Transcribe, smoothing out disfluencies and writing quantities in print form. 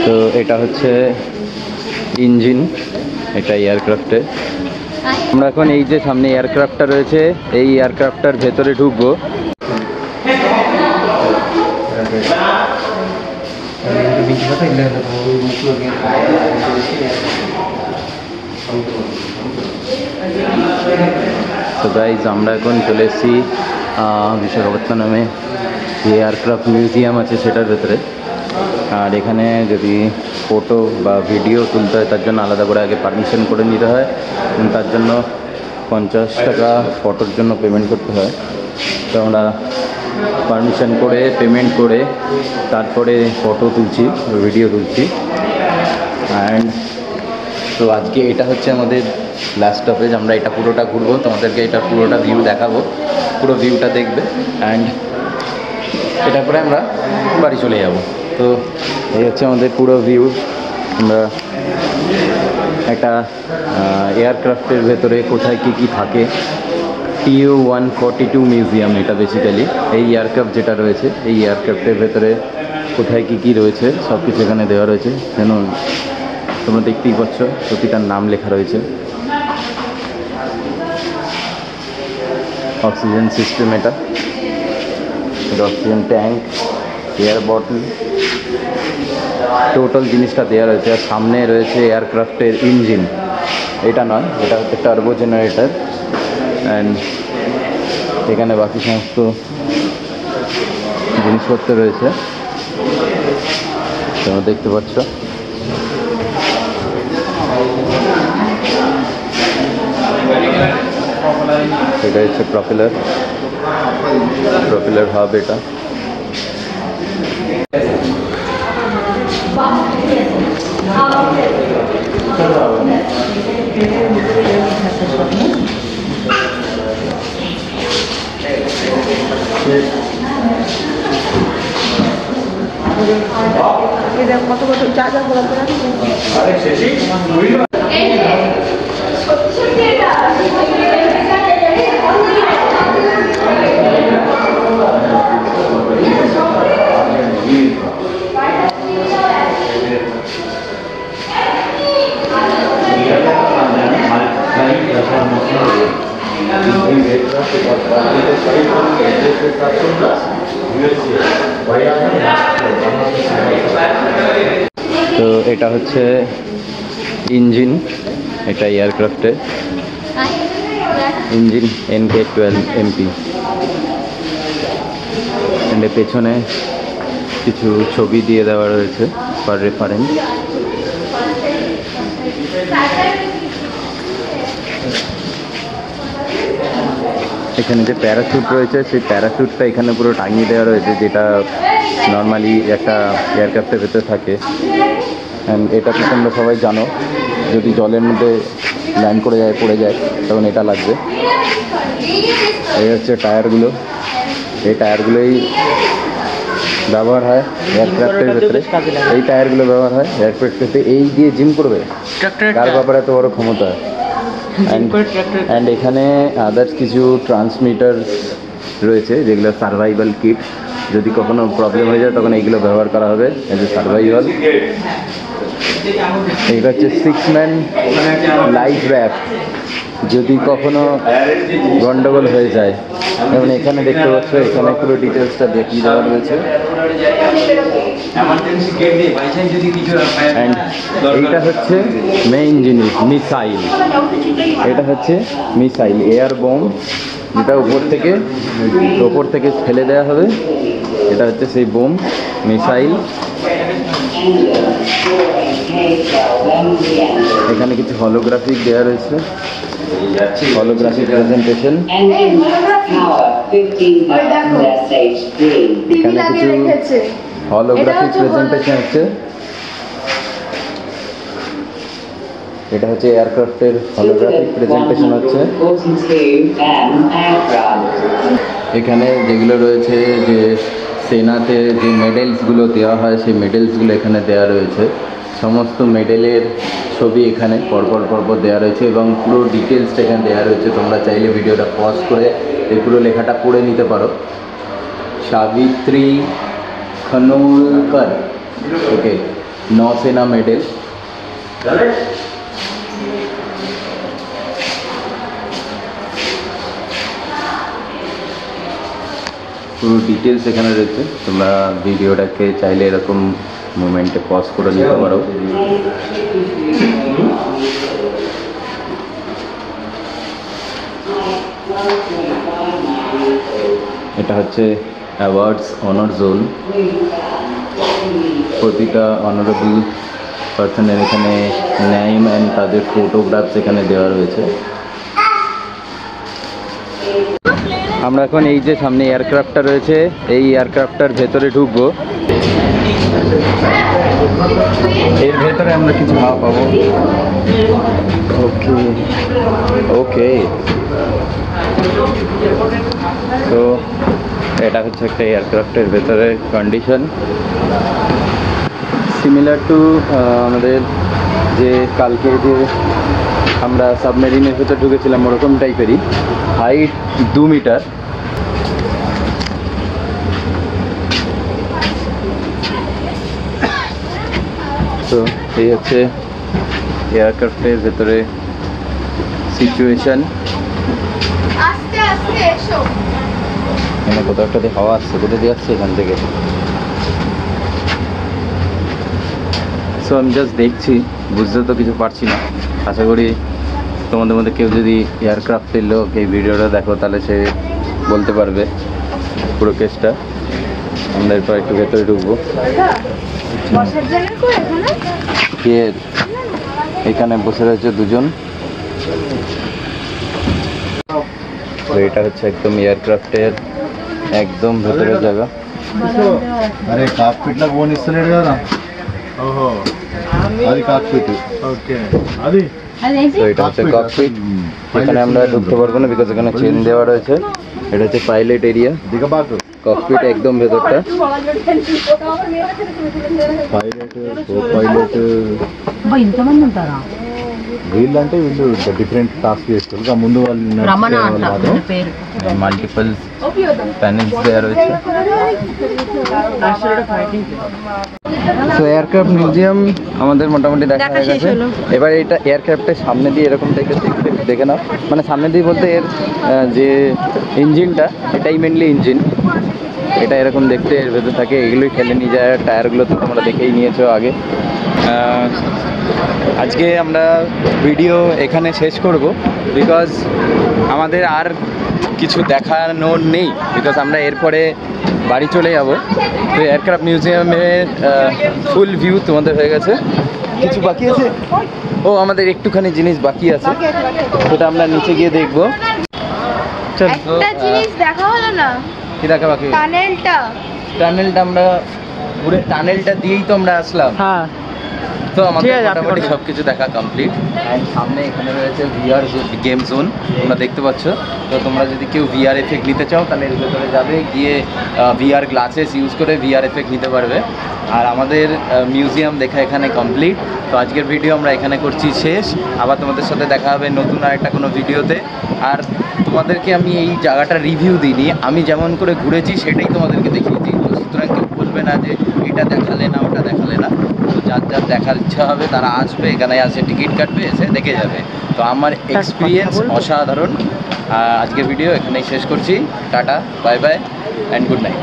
তো এটা হচ্ছে ইঞ্জিন, এটা এয়ারক্রাফটের। আমরা এখন এই যে সামনে এয়ারক্রাফটটা রয়েছে, এই এয়ারক্রাফটটার ভেতরে ঢুকবো। তো গাইজ আমরা এখন চলে এসেছি বিশাখাপত্তনমে যে এয়ারক্রাফট মিউজিয়াম আছে সেটার ভেতরে। আর এখানে যদি ফটো বা ভিডিও তুলতে হয় তার জন্য আলাদা করে আগে পারমিশন করে নিতে হয়, তার জন্য 50 টাকা ফটোর জন্য পেমেন্ট করতে হয়। তো আমরা পারমিশন করে পেমেন্ট করে তারপরে ফটো তুলছি, ভিডিও তুলছি। অ্যান্ড তো আজকে এটা হচ্ছে আমাদের লাস্ট স্টপেজ। আমরা এটা পুরোটা ঘুরবো, তোমাদেরকে এটা পুরোটা ভিউ দেখাবো, পুরো ভিউটা দেখবে। অ্যান্ড এটা করে আমরা বাড়ি চলে যাব। তো এই হচ্ছে আমাদের পুরো ভিউ। আমরা একটা এয়ারক্রাফটের ভেতরে কোথায় কী কী থাকে, TU-142 মিউজিয়াম এটা বেসিক্যালি। এই এয়ারক্রাফট যেটা রয়েছে, এই এয়ারক্রাফটের ভেতরে কোথায় কী কী রয়েছে সব কিছু এখানে দেওয়া রয়েছে। যেন তোমরা দেখতেই পাচ্ছ প্রতিটার নাম লেখা রয়েছে। অক্সিজেন সিস্টেম, এটা oxygen tank, air bottle, total জিনিসটা দেওয়া রয়েছে। আর সামনে রয়েছে এয়ারক্রাফটের ইঞ্জিন, এটা নয়, এটা হচ্ছে টার্বো জেনারেটর। অ্যান্ড এখানে বাকি সমস্ত জিনিসপত্র রয়েছে, তোমরা দেখতে পাচ্ছ। এটা হচ্ছে প্রপেলার হাব এটা। কত কত যা যা বলা তো এটা হচ্ছে ইঞ্জিন, এটা এয়ারক্রাফটের ইঞ্জিন NK-12MP। এর পেছনে কিছু ছবি দিয়ে দেওয়া রয়েছে ফর রেফারেন্স। এখানে যে প্যারাশুট রয়েছে সেই প্যারাশুটটা এখানে পুরো টাঙিয়ে দেওয়া রয়েছে, যেটা নর্মালি একটা এয়ারক্রাফটের ভেতরে থাকে। অ্যান্ড এটা তো তোমরা সবাই জানো, যদি জলের মধ্যে ল্যান্ড করে যায়, পড়ে যায়, তখন এটা লাগবে। এই হচ্ছে টায়ারগুলো, এই টায়ারগুলোই ব্যবহার হয় এয়ারক্রাফটের ভেতরে। এই টায়ারগুলো ব্যবহার হয় এয়ারক্রাফটে। এই দিয়ে জিম করবে, তার ব্যাপারে এত বড় ক্ষমতা। অ্যান্ড এখানে আদার্স কিছু ট্রান্সমিটারস রয়েছে, যেগুলো সার্ভাইভাল কিট। যদি কখনো প্রবলেম হয়ে যায় তখন এইগুলো ব্যবহার করা হবে এজ এ সার্ভাইভাল। এইটা হচ্ছে 6-man লাইফ র্যাফট, যদি কখনো গন্ডগোল হয়ে যায়। এবং এখানে দেখতে পাচ্ছ, এখানে পুরো ডিটেলসটা দেখিয়ে দেওয়া রয়েছে। অ্যান্ড এইটা হচ্ছে মেইন জিনিস, মিসাইল। এটা হচ্ছে মিসাইল, এয়ার বোম, যেটা উপর থেকে ফেলে দেওয়া হবে। এটা হচ্ছে সেই বোম, মিসাইল। এখানে কিছু হলোগ্রাফিক দেওয়া রয়েছে, হলোগ্রাফিক প্রেজেন্টেশন। এখানে কিছু হলোগ্রাফিক প্রেজেন্টেশন হচ্ছে। এটা হচ্ছে এয়ারক্রাফটের হলোগ্রাফিক প্রেজেন্টেশন হচ্ছে। এখানে যেগুলো রয়েছে, যে সেনাতে যে মেডেলসগুলো দেওয়া হয়, সেই মেডেলসগুলো এখানে দেওয়া রয়েছে। সমস্ত মেডেলের ছবি এখানে পরপর দেওয়া রয়েছে এবং পুরো ডিটেলসটা এখানে দেওয়া রয়েছে। তোমরা চাইলে ভিডিওটা পজ করে এই পুরো লেখাটা পড়ে নিতে পারো। সাবিত্রী খানওলকর, ওকে, नौसेना मेडल। পুরো ডিটেলস এখানে রয়েছে, তোমরা ভিডিওটাকে চাইলে এরকম মোমেন্টে পজ করে নিতে পারো। এটা হচ্ছে অ্যাওয়ার্ডস অনার জোন, প্রতিটা অনারেবল পার্সনের এখানে নেম অ্যান্ড তাদের ফটোগ্রাফস এখানে দেওয়া রয়েছে। আমরা এখন এই যে সামনে এয়ারক্রাফটটা রয়েছে, এই এয়ারক্রাফটটার ভেতরে ঢুকবো। এর ভেতরে আমরা কিছু হাওয়া পাবো। ওকে ওকে, তো এটা হচ্ছে একটা এয়ারক্রাফটের ভেতরে কন্ডিশন, সিমিলার টু আমাদের যে কালকে যে আমরা সাবমেরিনের ভেতর ঢুকেছিলাম ওরকম টাইপেরই, হাইট 2 মিটার। তো এই হচ্ছে এয়ারক্রাফটের ভেতরে সিচুয়েশন। এখানে কোথাও একটা দিয়ে হাওয়া আসছে, কোথায় দিয়ে আসছে এখান থেকে। সো আমি জাস্ট দেখছি, বুঝতে তো কিছু পারছি না। আশা করি তোমাদের মধ্যে কেউ যদি এয়ারক্রাফটের লোক এই ভিডিওটা দেখো তাহলে সে বলতে পারবে পুরো কেসটা। আমরা এরপর একটু ভেতরে ঢুকবো। এখানে বসে রয়েছে দুজন। তো এটা হচ্ছে একদম ఎయిర్క్రాఫ్টের একদম ভেতরের জায়গা। అరే కాక్పిట్ లా ఫోన్ ఇస్తలేడు కదా. ఓహో అది కాక్పిట్. ఓకే అది তো এটা হচ্ছে ককপিট। এখানে আমরা ঢুকতে পারবো না বিকজ এখানে চেন দেওয়া রয়েছে। এটা হচ্ছে পাইলট এরিয়া, దిగబాకు. ককপিট একদম ভেতরটা। పైలట్ పైలట్ ఇంతమంది ఉంటారా? వీళ్ళు అంటే వీళ్ళు డిఫరెంట్ టాస్క్ చేస్తారు. ముందు రమణ వాళ్ళు అంట పేరు. মাল্টিপল প্যানেলস দেওয়া রয়েছে। সো এয়ারক্রাফট মিউজিয়াম আমাদের মোটামুটি দেখা হয়ে গেছে। এবার এটা এয়ারক্রাফটের সামনে দিয়ে এরকম টাইপের দেখে নাও, মানে সামনে দিয়ে বলতে এর যে ইঞ্জিনটা, এটাই মেনলি ইঞ্জিন। এটা এরকম দেখতে এর ভেতর থাকে, এগুলোই ঠেলে নিয়ে যায়। টায়ারগুলো তো তোমরা দেখেই নিয়েছো আগে। আজকে আমরা ভিডিও এখানে শেষ করব বিকজ আমাদের আর কিছু দেখানোর নেই, বিকজ আমরা এরপরে বাড়ি চলে যাব। তো এয়ারক্রাফট মিউজিয়ামের ফুল ভিউ তোমাদের হয়ে গেছে। কিছু বাকি আছে, ও আমাদের একটুখানি জিনিস বাকি আছে, সেটা আমরা নিচে গিয়ে দেখবো। একটা জিনিস দেখা হলো না, কি দেখা বাকি? টানেলটা আমরা পুরো টানেলটা দিয়েই তো আমরা আসলাম। হ্যাঁ, তো আমাদের মোটামুটি সব কিছু দেখা কমপ্লিট। অ্যান্ড সামনে এখানে রয়েছে ভিআর গেম জোন, তোমরা দেখতে পাচ্ছ। তো তোমরা যদি কেউ ভিআর এফেক্ট নিতে চাও তাহলে এর ভেতরে যাবে, গিয়ে ভিআর গ্লাসেস ইউজ করে ভিআর এফেক্ট নিতে পারবে। আর আমাদের মিউজিয়াম দেখা এখানে কমপ্লিট। তো আজকের ভিডিও আমরা এখানে করছি শেষ। আবার তোমাদের সাথে দেখা হবে নতুন আরেকটা কোনো ভিডিওতে। আর তোমাদেরকে আমি এই জায়গাটা রিভিউ দিইনি, আমি যেমন করে ঘুরেছি সেটাই তোমাদেরকে দেখিয়েছি। তো সুতরাং কেউ বলবে না যে এটা দেখালে না ওটা দেখালে না। তো যার যার দেখার ইচ্ছা হবে তারা আসবে, এখানে আসে টিকিট কাটবে, এসে দেখে যাবে। তো আমার এক্সপিরিয়েন্স অসাধারণ। আজকের ভিডিও এখানেই শেষ করছি। Tata, bye bye and good night.